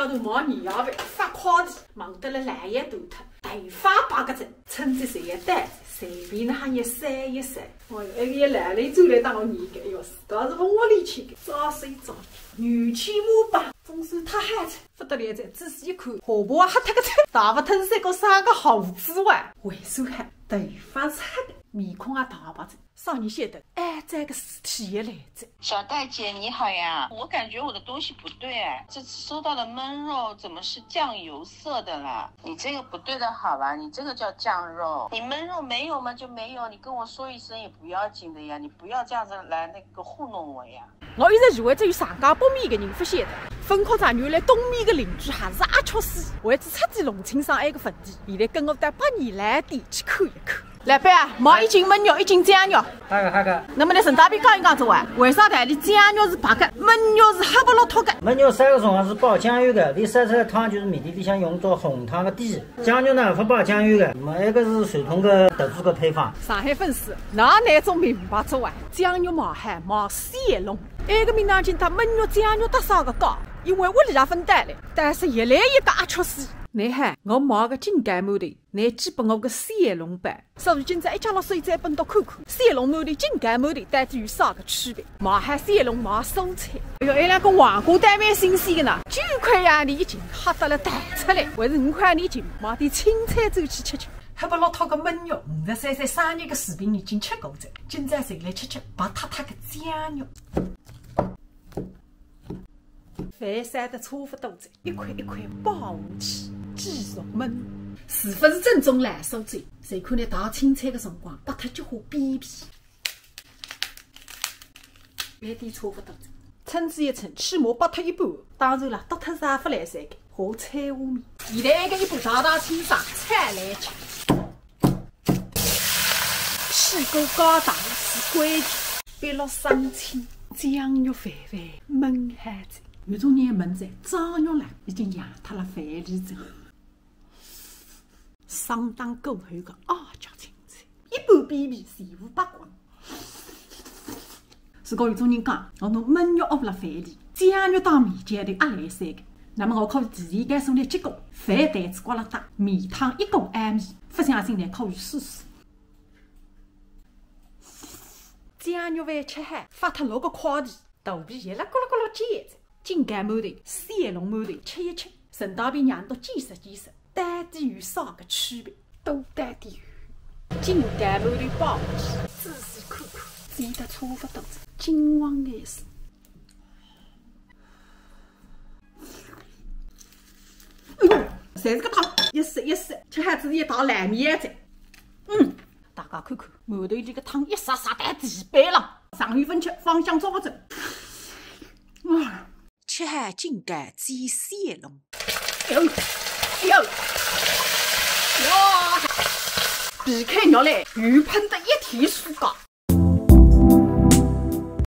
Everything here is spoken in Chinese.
高头忙年夜饭发快递，忙得了烂眼大脱。对方8个字，趁着谁单子，随便那也扇一扇。哎哟，那个一来了走来当我年个，哎哟，自家是从屋里去的，早睡早起，牛气马把，总算太嗨惨。不得了再仔细一看，下巴还脱个菜，大不腾三个3个猴子哇！为啥喊对方是黑的，面孔也大把子，少年晓得按这个尸体也来着。小戴姐你好呀，我感觉我的东西不对哎，这次收到的焖肉怎么是酱油色的啦？你这个不对的好吧，你这个叫酱肉，你焖肉没有吗？就没有，你跟我说一声也不要紧的呀，你不要这样子来那个糊弄我呀。我一直以为只有上家北面的人不晓得，分科长原来东面的邻居还是阿巧死，为此出自龙庆上埃个坟地，现在跟我到8年来地去看一看。老板啊，毛一斤焖肉，1斤酱肉。好个。那么来顺大便讲一讲子哇，为啥台里酱肉是白的，焖肉是黑不落脱的？焖肉3个钟头是包酱油的，你晒出来汤就是面里向用做红汤的底，酱肉呢不包酱油的，那么那个是传统的特殊的配方。上海粉丝，哪哪种明白做哇？酱肉冒海冒蟹龙，那个名堂进他焖肉酱肉多少个高？因为我里也分担了，但是一来一个阿缺死。你看，我买个井盖馒头，你寄给我个蟹龙版，所以今朝一家老水再奔到看看，蟹龙馒头、井盖馒头到底有啥个区别？冒海蟹龙冒蔬菜，哎哟，那两个黄瓜蛋蛮新鲜的呢，9块洋钿一斤，吓得了弹出来，还是5块洋钿一斤，买点青菜走去吃吃。黑不落脱个焖肉，53岁生日个视频已经吃过了，今朝谁来吃吃白塌塌个酱肉？饭晒得差不多子，一块一块包下去，继续焖。是不是正宗蓝酥嘴？谁看你捣青菜的辰光，把它菊花边皮，饭点差不多子，称之一称，起码剥脱一半。当然了，剁脱啥不来三个，和菜下面。现在还个一盘大清爽，菜来吃。气锅高档是关键，别落生青，酱肉饭饭焖海子。有种人问在张肉了，已经养脱了饭里子，相当够厚个2角青菜，一半边皮全部剥光。如果有种人讲，我弄焖肉熬了饭里，酱肉当面筋头也来3个，那么我可以提前送来结果，饭蛋子刮了打，面汤1公安米，不相信呢可以试试。酱肉饭吃海，发脱6个块皮，肚皮一拉咕噜咕噜尖着。井盖馒头、蟹龙馒头吃一吃，顺道便让到见识见识，到底有啥个区别？都到底有。井盖馒头包下去，仔细看看，煎得差不多子，金黄颜色。哎呦，侪是个汤，一湿一湿，吃海子一道烂面子。大家看看，馒头里个汤一洒洒在地板上，上有分吃，方向抓准。吃海井盖煎蟹龙，哇！避开肉来，又喷得一天暑假。